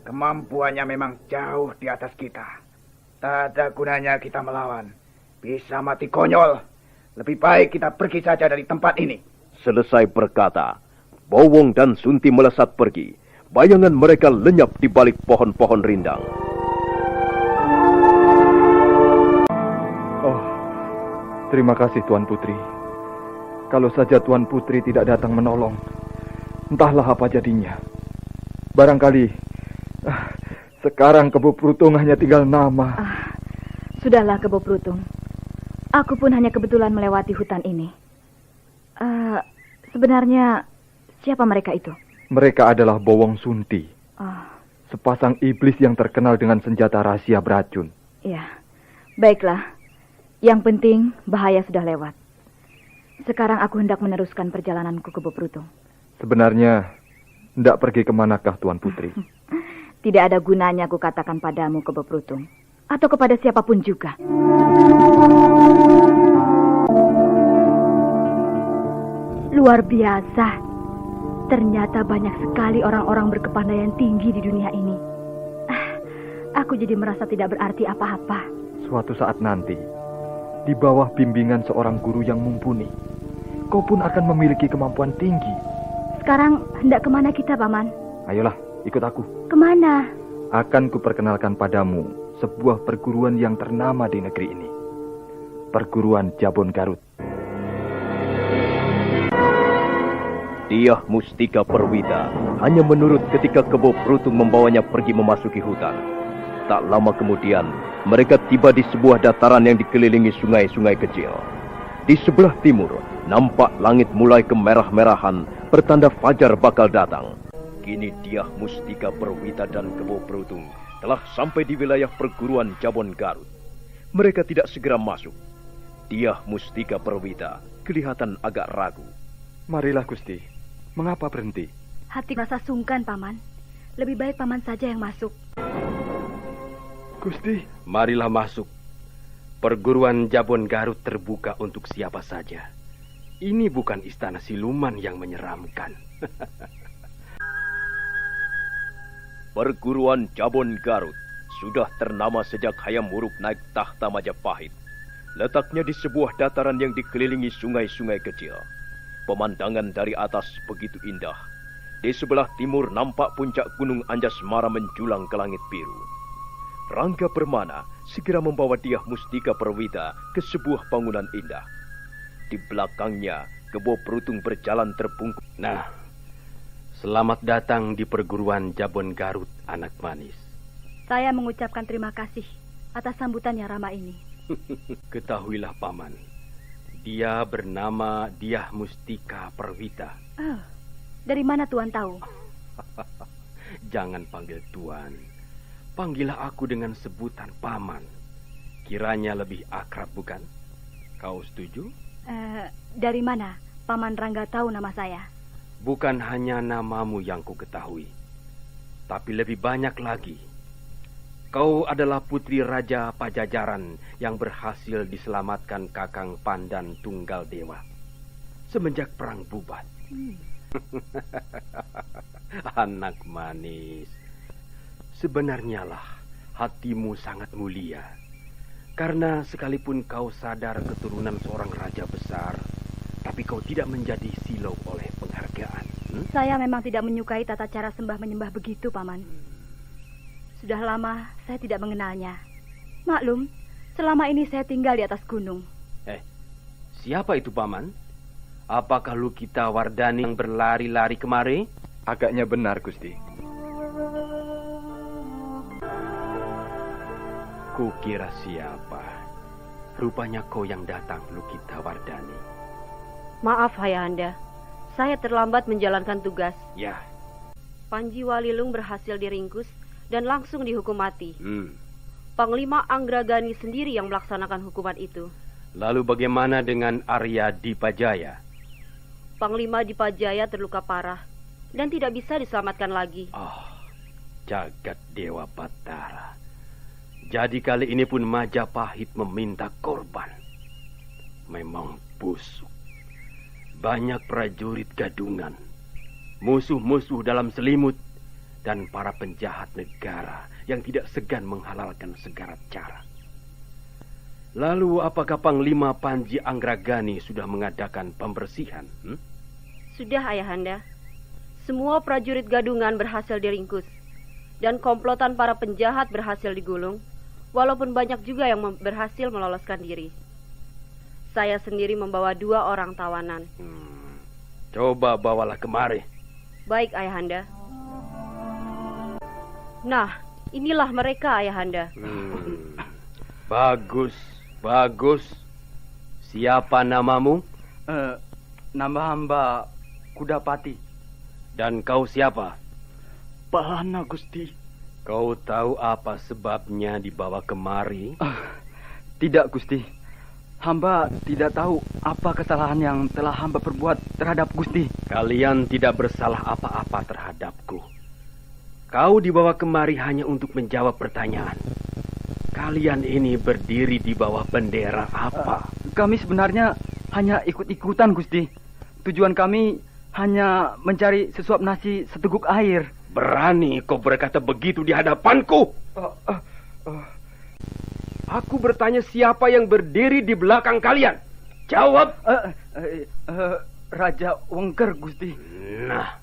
Kemampuannya memang jauh di atas kita. Tak ada gunanya kita melawan. Bisa mati konyol. Lebih baik kita pergi saja dari tempat ini. Selesai berkata, Bowong dan Sunti melesat pergi. Bayangan mereka lenyap di balik pohon-pohon rindang. Oh, terima kasih Tuan Putri. Kalau saja Tuan Putri tidak datang menolong, entahlah apa jadinya. Barangkali sekarang Kebo Prutung hanya tinggal nama. Sudahlah Kebo Prutung. Aku pun hanya kebetulan melewati hutan ini. Sebenarnya siapa mereka itu? Mereka adalah Bowong Sunti. Sepasang iblis yang terkenal dengan senjata rahasia beracun. Ya, baiklah. Yang penting bahaya sudah lewat. Sekarang aku hendak meneruskan perjalananku ke Kebo Prutung. Sebenarnya, hendak pergi kemanakah Tuan Putri? Tidak ada gunanya aku katakan padamu Kebo Prutung. Atau kepada siapapun juga. Luar biasa. Ternyata banyak sekali orang-orang berkepandaian tinggi di dunia ini. Aku jadi merasa tidak berarti apa-apa. Suatu saat nanti, di bawah bimbingan seorang guru yang mumpuni, kau pun akan memiliki kemampuan tinggi. Sekarang hendak kemana kita, Paman? Ayolah, ikut aku. Kemana? Akan kuperkenalkan padamu sebuah perguruan yang ternama di negeri ini. Perguruan Jabon Garut. Dyah Mustika Perwita hanya menurut ketika Kebo Prutung membawanya pergi memasuki hutan. Tak lama kemudian, mereka tiba di sebuah dataran yang dikelilingi sungai-sungai kecil. Di sebelah timur, nampak langit mulai kemerah-merahan, pertanda fajar bakal datang. Kini Dyah Mustika Perwita dan Kebo Prutung telah sampai di wilayah perguruan Jabon Garut. Mereka tidak segera masuk. Dyah Mustika Perwita kelihatan agak ragu. Marilah Gusti. Mengapa berhenti? Hati rasa sungkan, Paman. Lebih baik Paman saja yang masuk. Gusti. Marilah masuk. Perguruan Jabon Garut terbuka untuk siapa saja. Ini bukan istana siluman yang menyeramkan. Perguruan Jabon Garut sudah ternama sejak Hayam Wuruk naik tahta Majapahit. Letaknya di sebuah dataran yang dikelilingi sungai-sungai kecil. Pemandangan dari atas begitu indah. Di sebelah timur nampak puncak Gunung Anjasmara menjulang ke langit biru. Rangga Permana segera membawa Dyah Mustika Perwita ke sebuah bangunan indah. Di belakangnya, Kebo Prutung berjalan terbungkuk. Nah, selamat datang di perguruan Jabon Garut, anak manis. Saya mengucapkan terima kasih atas sambutannya Rama ini. Ketahuilah, Paman. Dia bernama Dyah Mustika Perwita. Oh, dari mana Tuan tahu? Jangan panggil Tuan. Panggillah aku dengan sebutan Paman. Kiranya lebih akrab, bukan? Kau setuju? Dari mana Paman Rangga tahu nama saya? Bukan hanya namamu yang ku ketahui, tapi lebih banyak lagi. Kau adalah putri Raja Pajajaran yang berhasil diselamatkan Kakang Pandan Tunggal Dewa semenjak perang Bubat. Anak manis, sebenarnya lah hatimu sangat mulia. Karena sekalipun kau sadar keturunan seorang raja besar, tapi kau tidak menjadi silau oleh penghargaan. Saya memang tidak menyukai tata cara sembah menyembah begitu, Paman. Sudah lama saya tidak mengenalnya. Maklum, selama ini saya tinggal di atas gunung. Siapa itu, Paman? Apakah Lukita Wardani yang berlari-lari kemari? Agaknya benar, Gusti. Kukira siapa? Rupanya kau yang datang, Lukita Wardani. Maaf, Ayahanda. Saya terlambat menjalankan tugas. Ya. Panji Walilung berhasil diringkus dan langsung dihukum mati. Panglima Anggragani sendiri yang melaksanakan hukuman itu. Lalu bagaimana dengan Arya Dipajaya? Panglima Dipajaya terluka parah dan tidak bisa diselamatkan lagi. Jagat Dewa Batara. Jadi kali ini pun Majapahit meminta korban. Memang busuk. Banyak prajurit gadungan, musuh-musuh dalam selimut, dan para penjahat negara yang tidak segan menghalalkan segala cara. Lalu apakah Panglima Panji Anggragani sudah mengadakan pembersihan? Sudah, Ayahanda. Semua prajurit gadungan berhasil diringkus, dan komplotan para penjahat berhasil digulung, walaupun banyak juga yang berhasil meloloskan diri. Saya sendiri membawa 2 orang tawanan. Coba bawalah kemari. Baik, Ayahanda. Nah, inilah mereka, Ayahanda. Bagus, bagus. Siapa namamu? Nama hamba Kudapati. Dan kau siapa? Pahana, Gusti. Kau tahu apa sebabnya dibawa kemari? Tidak, Gusti. Hamba tidak tahu apa kesalahan yang telah hamba perbuat terhadap Gusti. Kalian tidak bersalah apa-apa terhadapku. Kau dibawa kemari hanya untuk menjawab pertanyaan. Kalian ini berdiri di bawah bendera apa? Kami sebenarnya hanya ikut-ikutan, Gusti. Tujuan kami hanya mencari sesuap nasi seteguk air. Berani kau berkata begitu di hadapanku? Aku bertanya siapa yang berdiri di belakang kalian? Jawab. Raja Wengker, Gusti. Nah,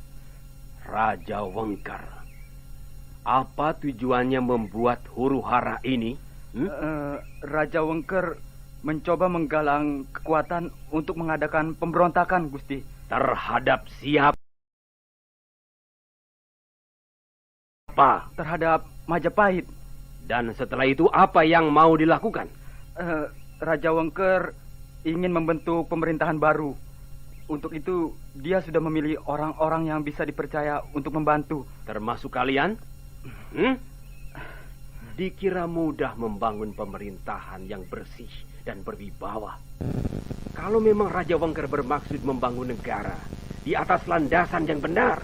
Raja Wengker. Apa tujuannya membuat huru-hara ini? Raja Wengker mencoba menggalang kekuatan untuk mengadakan pemberontakan, Gusti. Terhadap siapa? Terhadap Majapahit. Dan setelah itu apa yang mau dilakukan? Raja Wengker ingin membentuk pemerintahan baru. Untuk itu dia sudah memilih orang-orang yang bisa dipercaya untuk membantu. Termasuk kalian? Dikira mudah membangun pemerintahan yang bersih dan berwibawa. Kalau memang Raja Wengker bermaksud membangun negara di atas landasan yang benar,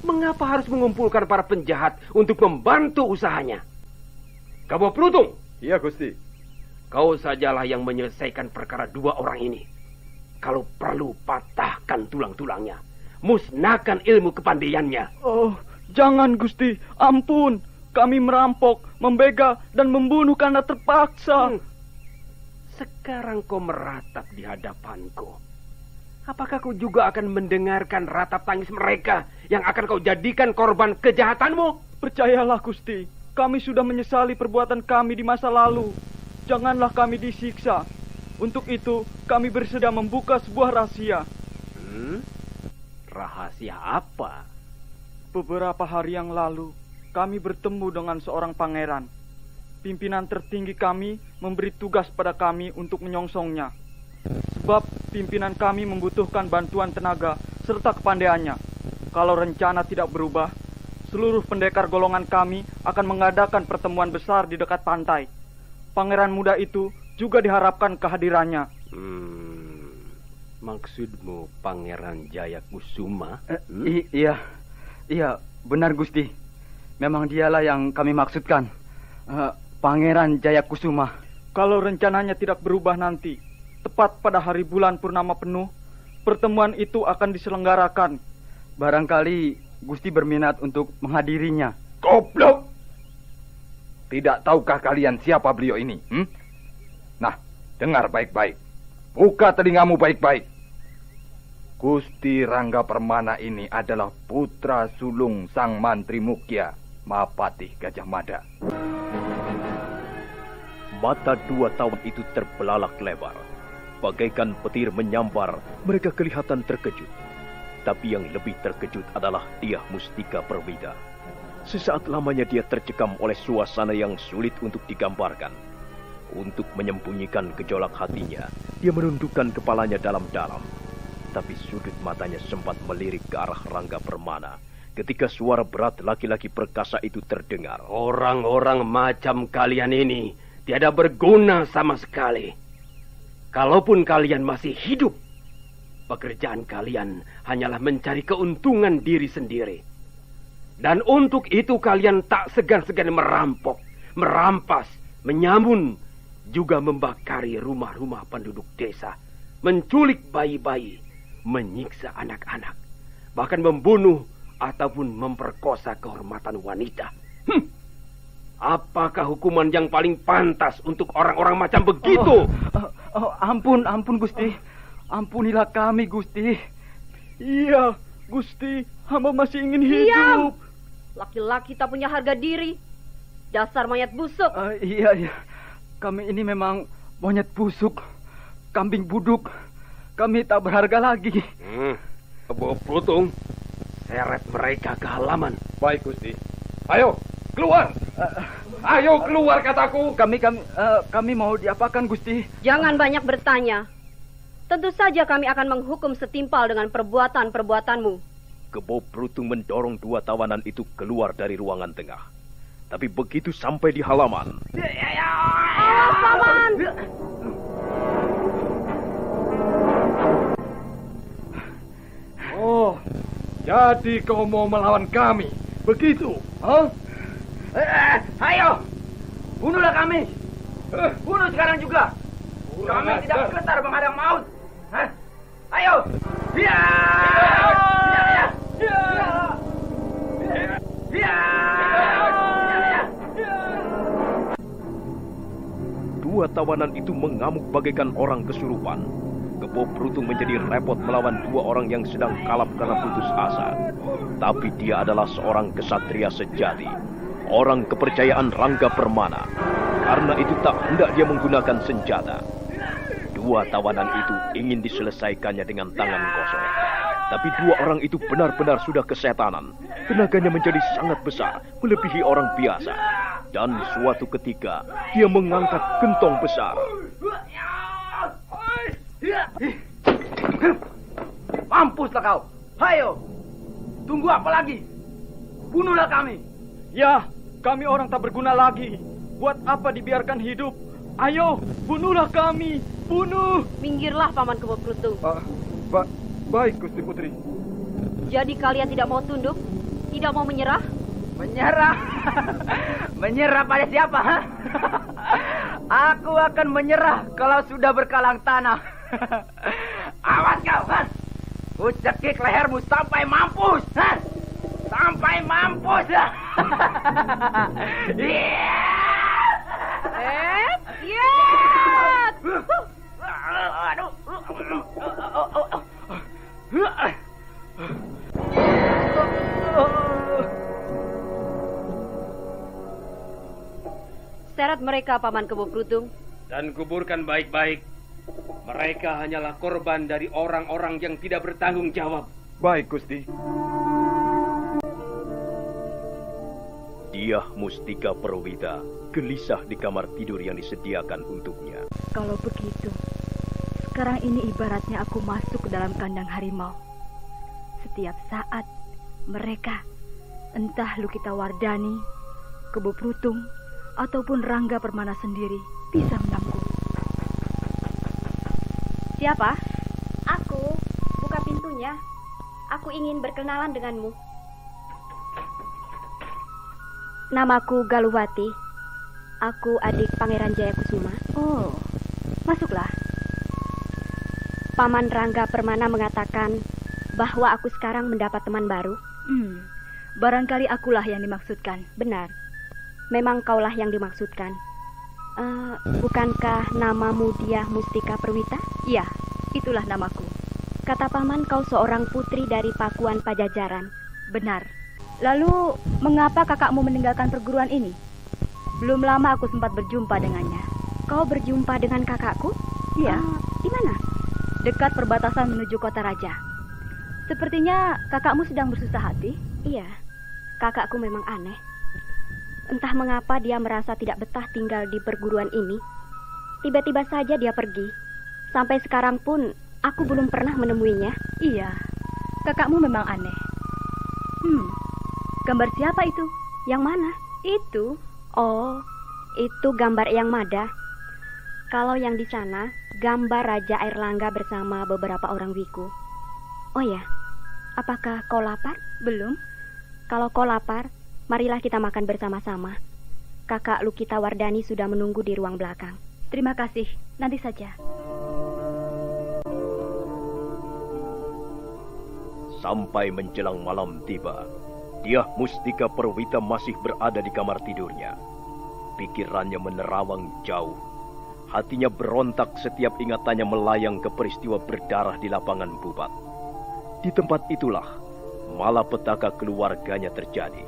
mengapa harus mengumpulkan para penjahat untuk membantu usahanya? Kebo Prutung. Iya, Gusti. Kau sajalah yang menyelesaikan perkara dua orang ini. Kalau perlu, patahkan tulang-tulangnya. Musnahkan ilmu kepandaiannya. Oh, jangan Gusti. Ampun. Kami merampok, membega, dan membunuh karena terpaksa. Sekarang kau meratap di hadapanku. Apakah kau juga akan mendengarkan ratap tangis mereka yang akan kau jadikan korban kejahatanmu? Percayalah Gusti, kami sudah menyesali perbuatan kami di masa lalu. Janganlah kami disiksa. Untuk itu, kami bersedia membuka sebuah rahasia. Rahasia apa? Beberapa hari yang lalu, kami bertemu dengan seorang pangeran. Pimpinan tertinggi kami memberi tugas pada kami untuk menyongsongnya. Sebab pimpinan kami membutuhkan bantuan tenaga serta kepandaiannya. Kalau rencana tidak berubah, seluruh pendekar golongan kami akan mengadakan pertemuan besar di dekat pantai. Pangeran muda itu juga diharapkan kehadirannya. Maksudmu Pangeran Jayakusuma? Iya, benar Gusti. Memang dialah yang kami maksudkan. Pangeran Jayakusuma. Kalau rencananya tidak berubah nanti, tepat pada hari bulan purnama penuh, pertemuan itu akan diselenggarakan. Barangkali Gusti berminat untuk menghadirinya. Goblok! Tidak tahukah kalian siapa beliau ini? Nah, dengar baik-baik. Buka telingamu baik-baik. Gusti Rangga Permana ini adalah putra sulung Sang Mantri Mukya, Mahapatih Gajah Mada. Mata dua tawan itu terbelalak lebar. Bagaikan petir menyambar, mereka kelihatan terkejut. Tapi yang lebih terkejut adalah Dyah Mustika Perwida. Sesaat lamanya dia tercekam oleh suasana yang sulit untuk digambarkan. Untuk menyembunyikan gejolak hatinya, dia menundukkan kepalanya dalam-dalam. Tapi sudut matanya sempat melirik ke arah Rangga Permana ketika suara berat laki-laki perkasa itu terdengar. Orang-orang macam kalian ini tiada berguna sama sekali. Kalaupun kalian masih hidup, pekerjaan kalian hanyalah mencari keuntungan diri sendiri. Dan untuk itu kalian tak segan-segan merampok, merampas, menyamun, juga membakari rumah-rumah penduduk desa, menculik bayi-bayi, menyiksa anak-anak, bahkan membunuh ataupun memperkosa kehormatan wanita. Apakah hukuman yang paling pantas untuk orang-orang macam begitu? Ampun Gusti. Ampunilah kami Gusti. Iya, Gusti, hamba masih ingin hidup. Diam! Laki-laki tak punya harga diri. Dasar monyet busuk. Iya. Kami ini memang monyet busuk. Kambing buduk. Kami tak berharga lagi. Kebo Plutung, seret mereka ke halaman. Baik Gusti. Ayo, keluar. Ayo keluar kataku. Kami mau diapakan Gusti? Jangan banyak bertanya. Tentu saja kami akan menghukum setimpal dengan perbuatan-perbuatanmu. Kebo Plutung mendorong dua tawanan itu keluar dari ruangan tengah. Tapi begitu sampai di halaman, Paman! Oh, jadi kau mau melawan kami, begitu? Ayo, bunuhlah kami. Bunuh sekarang juga. Kami tidak getar menghadang maut. Ayo. dua tawanan itu mengamuk bagaikan orang kesurupan. Kebo Plutung menjadi repot melawan dua orang yang sedang kalap karena putus asa. Tapi dia adalah seorang kesatria sejati, orang kepercayaan Rangga Permana. Karena itu tak hendak dia menggunakan senjata. Dua tawanan itu ingin diselesaikannya dengan tangan kosong. Tapi dua orang itu benar-benar sudah kesetanan. Tenaganya menjadi sangat besar, melebihi orang biasa. Dan suatu ketika, dia mengangkat gentong besar. Mampuslah kau. Ayo. Tunggu apa lagi? Bunuhlah kami. Ya, kami orang tak berguna lagi. Buat apa dibiarkan hidup? Ayo, bunuhlah kami. Bunuh. Minggirlah Paman Kebo Plutung. Baik Gusti Putri. Jadi kalian tidak mau tunduk? Tidak mau menyerah? Menyerah? Menyerah pada siapa? Aku akan menyerah kalau sudah berkalang tanah. Awas kau, Han. Ku cekik lehermu sampai mampus, Han. Sampai mampus. Lihat! Aduh. Seret mereka, Paman Kebo Prutung. Dan kuburkan baik-baik. Mereka hanyalah korban dari orang-orang yang tidak bertanggung jawab. Baik, Gusti. Dia Mustika Perwita gelisah di kamar tidur yang disediakan untuknya. Kalau begitu, sekarang ini ibaratnya aku masuk ke dalam kandang harimau. Setiap saat mereka, entah Lukita Wardani, Kebo Prutung, ataupun Rangga Permana sendiri, bisa menanggung. Siapa? Aku. Buka pintunya. Aku ingin berkenalan denganmu. Namaku Galuwati. Aku adik Pangeran Jayakusuma. Oh, masuklah. Paman Rangga Permana mengatakan bahwa aku sekarang mendapat teman baru. Barangkali akulah yang dimaksudkan. Benar. Memang kaulah yang dimaksudkan. Bukankah namamu dia Mustika Perwita? Iya, itulah namaku. Kata Paman kau seorang putri dari Pakuan Pajajaran. Benar. Lalu, mengapa kakakmu meninggalkan perguruan ini? Belum lama aku sempat berjumpa dengannya. Kau berjumpa dengan kakakku? Iya. Di mana? Dekat perbatasan menuju kota raja. Sepertinya kakakmu sedang bersusah hati. Iya, kakakku memang aneh. Entah mengapa dia merasa tidak betah tinggal di perguruan ini. Tiba-tiba saja dia pergi. Sampai sekarang pun aku belum pernah menemuinya. Iya, kakakmu memang aneh. Gambar siapa itu? Yang mana? Itu. Oh, itu gambar Eyang Mada. Kalau yang di sana, gambar Raja Airlangga bersama beberapa orang wiku. Oh ya, apakah kau lapar? Belum. Kalau kau lapar, marilah kita makan bersama-sama. Kakak Lukita Wardani sudah menunggu di ruang belakang. Terima kasih, nanti saja. Sampai menjelang malam tiba, dia Mustika Perwita masih berada di kamar tidurnya. Pikirannya menerawang jauh. Hatinya berontak setiap ingatannya melayang ke peristiwa berdarah di lapangan Bubat. Di tempat itulah malapetaka keluarganya terjadi.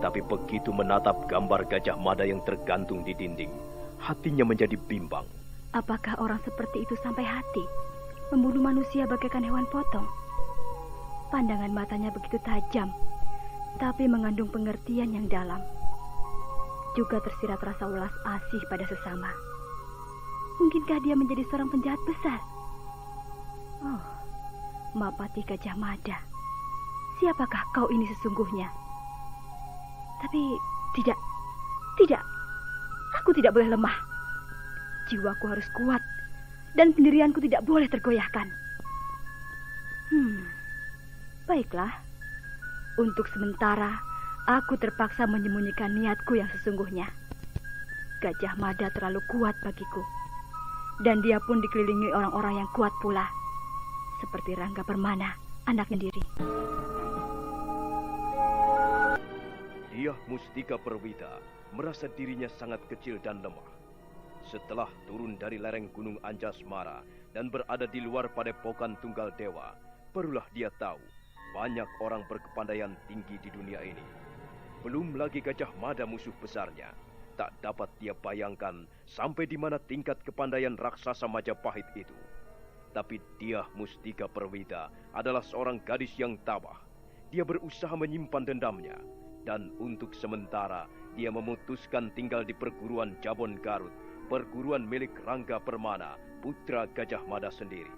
Tapi begitu menatap gambar Gajah Mada yang tergantung di dinding, hatinya menjadi bimbang. Apakah orang seperti itu sampai hati membunuh manusia bagaikan hewan potong? Pandangan matanya begitu tajam, tapi mengandung pengertian yang dalam. Juga tersirat rasa welas asih pada sesama. Mungkinkah dia menjadi seorang penjahat besar? Oh, Mapati Gajah Mada. Siapakah kau ini sesungguhnya? Tapi tidak. Aku tidak boleh lemah. Jiwaku harus kuat dan pendirianku tidak boleh tergoyahkan. Baiklah. Untuk sementara, aku terpaksa menyembunyikan niatku yang sesungguhnya. Gajah Mada terlalu kuat bagiku. Dan dia pun dikelilingi orang-orang yang kuat pula. Seperti Rangga Permana, anaknya sendiri. Dia Mustika Perwita merasa dirinya sangat kecil dan lemah. Setelah turun dari lereng Gunung Anjasmara dan berada di luar padepokan Tunggal Dewa, barulah dia tahu banyak orang berkepandaian tinggi di dunia ini. Belum lagi Gajah Mada musuh besarnya. Tak dapat dia bayangkan sampai di mana tingkat kepandaian raksasa Majapahit itu. Tapi dia Mustika Perwita adalah seorang gadis yang tabah. Dia berusaha menyimpan dendamnya. Dan untuk sementara, dia memutuskan tinggal di perguruan Jabon Garut, perguruan milik Rangga Permana, putra Gajah Mada sendiri.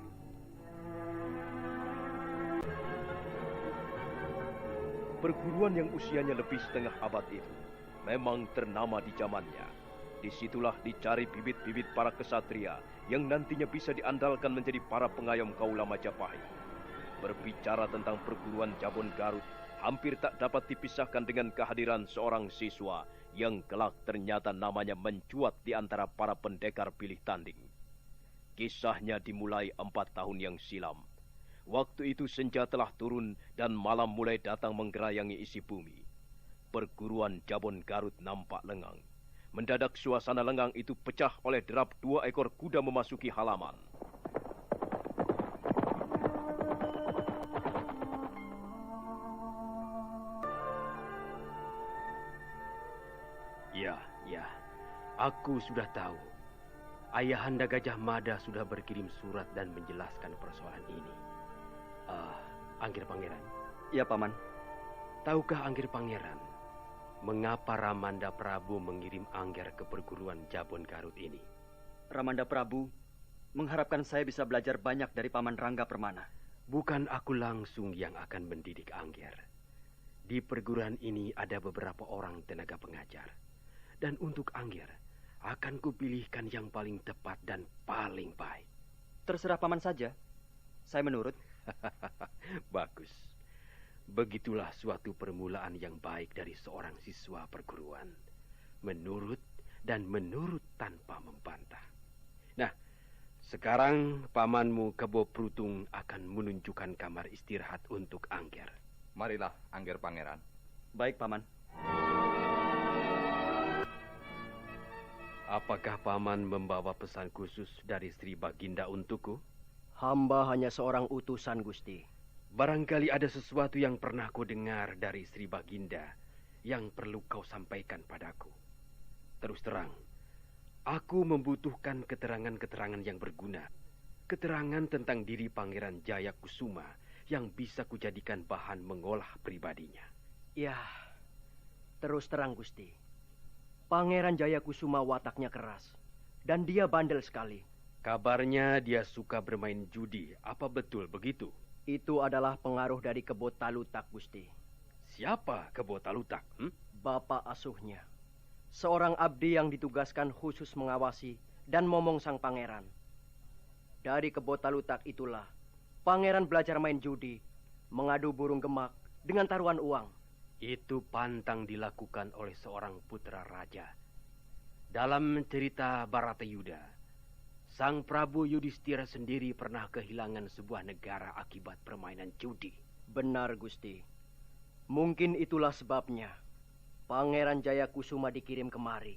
Perguruan yang usianya lebih setengah abad itu memang ternama di zamannya. Disitulah dicari bibit-bibit para kesatria yang nantinya bisa diandalkan menjadi para pengayom kaula Majapahit. Berbicara tentang perguruan Jabon Garut, hampir tak dapat dipisahkan dengan kehadiran seorang siswa yang kelak ternyata namanya mencuat di antara para pendekar pilih tanding. Kisahnya dimulai 4 tahun yang silam. Waktu itu senja telah turun dan malam mulai datang menggerayangi isi bumi. Perguruan Jabon Garut nampak lengang. Mendadak suasana lengang itu pecah oleh derap 2 ekor kuda memasuki halaman. Ya, aku sudah tahu. Ayahanda Gajah Mada sudah berkirim surat dan menjelaskan persoalan ini. Anggir Pangeran. Ya, Paman. Tahukah Anggir Pangeran, mengapa Ramanda Prabu mengirim Angger ke perguruan Jabon Garut ini? Ramanda Prabu mengharapkan saya bisa belajar banyak dari Paman Rangga Permana. Bukan aku langsung yang akan mendidik Angger. Di perguruan ini ada beberapa orang tenaga pengajar. Dan untuk Angger, akan kupilihkan yang paling tepat dan paling baik. Terserah Paman saja. Saya menurut. Bagus. Begitulah suatu permulaan yang baik dari seorang siswa perguruan. Menurut dan menurut tanpa membantah. Nah, sekarang pamanmu Kebo Prutung akan menunjukkan kamar istirahat untuk Angger. Marilah, Angger Pangeran. Baik, Paman. Apakah Paman membawa pesan khusus dari Sri Baginda untukku? Hamba hanya seorang utusan, Gusti. Barangkali ada sesuatu yang pernah ku dengar dari Sri Baginda yang perlu kau sampaikan padaku. Terus terang, aku membutuhkan keterangan-keterangan yang berguna. Keterangan tentang diri Pangeran Jaya Kusuma yang bisa kujadikan bahan mengolah pribadinya. Ya, terus terang, Gusti. Pangeran Jaya Kusuma wataknya keras, dan dia bandel sekali. Kabarnya dia suka bermain judi, apa betul begitu? Itu adalah pengaruh dari Kebo Talutak, Gusti. Siapa Kebo Talutak? Bapak asuhnya. Seorang abdi yang ditugaskan khusus mengawasi dan momong sang pangeran. Dari Kebo Talutak itulah, pangeran belajar main judi, mengadu burung gemak dengan taruhan uang. Itu pantang dilakukan oleh seorang putra raja. Dalam cerita Baratayuda, Sang Prabu Yudhistira sendiri pernah kehilangan sebuah negara akibat permainan judi. Benar, Gusti. Mungkin itulah sebabnya Pangeran Jaya Kusuma dikirim kemari.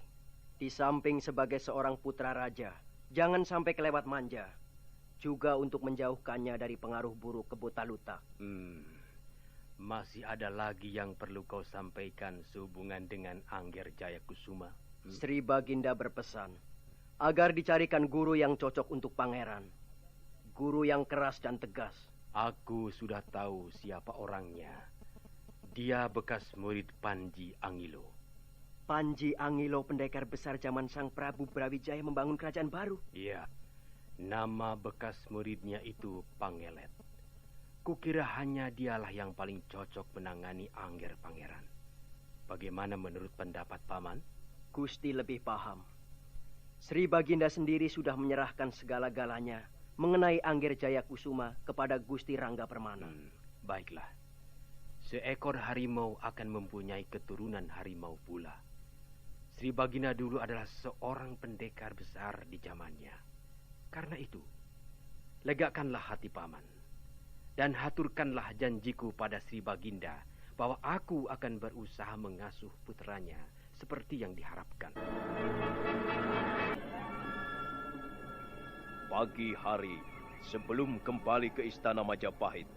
Di samping sebagai seorang putra raja, jangan sampai kelewat manja. Juga untuk menjauhkannya dari pengaruh buruk Kebo Talutak. Masih ada lagi yang perlu kau sampaikan sehubungan dengan Angger Jaya Kusuma? Sri Baginda berpesan agar dicarikan guru yang cocok untuk pangeran. Guru yang keras dan tegas. Aku sudah tahu siapa orangnya. Dia bekas murid Panji Angilo. Panji Angilo pendekar besar zaman Sang Prabu Brawijaya membangun kerajaan baru? Iya. Nama bekas muridnya itu Pangelet. Kukira hanya dialah yang paling cocok menangani Angger Pangeran. Bagaimana menurut pendapat Paman? Gusti lebih paham. Sri Baginda sendiri sudah menyerahkan segala-galanya mengenai Angger Jaya Kusuma kepada Gusti Rangga Permana. Baiklah. Seekor harimau akan mempunyai keturunan harimau pula. Sri Baginda dulu adalah seorang pendekar besar di zamannya. Karena itu, legakanlah hati Paman. Dan haturkanlah janjiku pada Sri Baginda bahwa aku akan berusaha mengasuh putranya seperti yang diharapkan. Pagi hari, sebelum kembali ke istana Majapahit,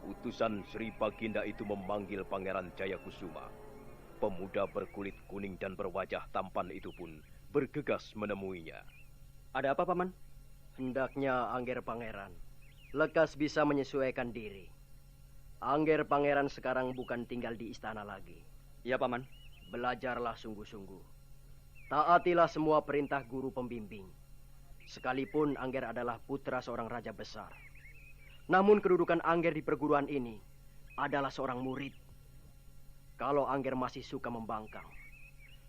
utusan Sri Baginda itu memanggil Pangeran Jaya Kusuma. Pemuda berkulit kuning dan berwajah tampan itu pun bergegas menemuinya. Ada apa, Paman? Hendaknya Angger Pangeran lekas bisa menyesuaikan diri. Angger Pangeran sekarang bukan tinggal di istana lagi. Ya, Paman. Belajarlah sungguh-sungguh. Taatilah semua perintah guru pembimbing. Sekalipun Angger adalah putra seorang raja besar. Namun kedudukan Angger di perguruan ini adalah seorang murid. Kalau Angger masih suka membangkang,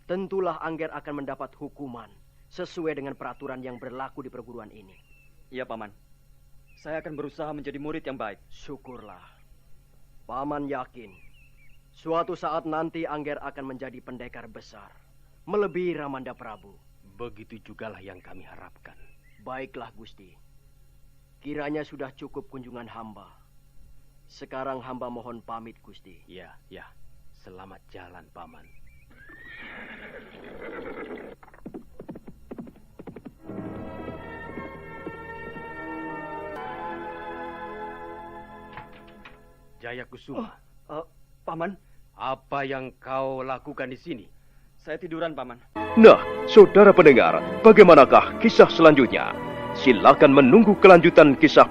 tentulah Angger akan mendapat hukuman sesuai dengan peraturan yang berlaku di perguruan ini. Iya, Paman. Saya akan berusaha menjadi murid yang baik. Syukurlah. Paman yakin suatu saat nanti Angger akan menjadi pendekar besar melebihi Ramanda Prabu. Begitu jugalah yang kami harapkan. Baiklah Gusti. Kiranya sudah cukup kunjungan hamba. Sekarang hamba mohon pamit Gusti. Ya. Selamat jalan, Paman. Jayakusuma. Paman. Apa yang kau lakukan di sini? Saya tiduran, Paman. Nah, saudara pendengar, bagaimanakah kisah selanjutnya? Silakan menunggu kelanjutan kisah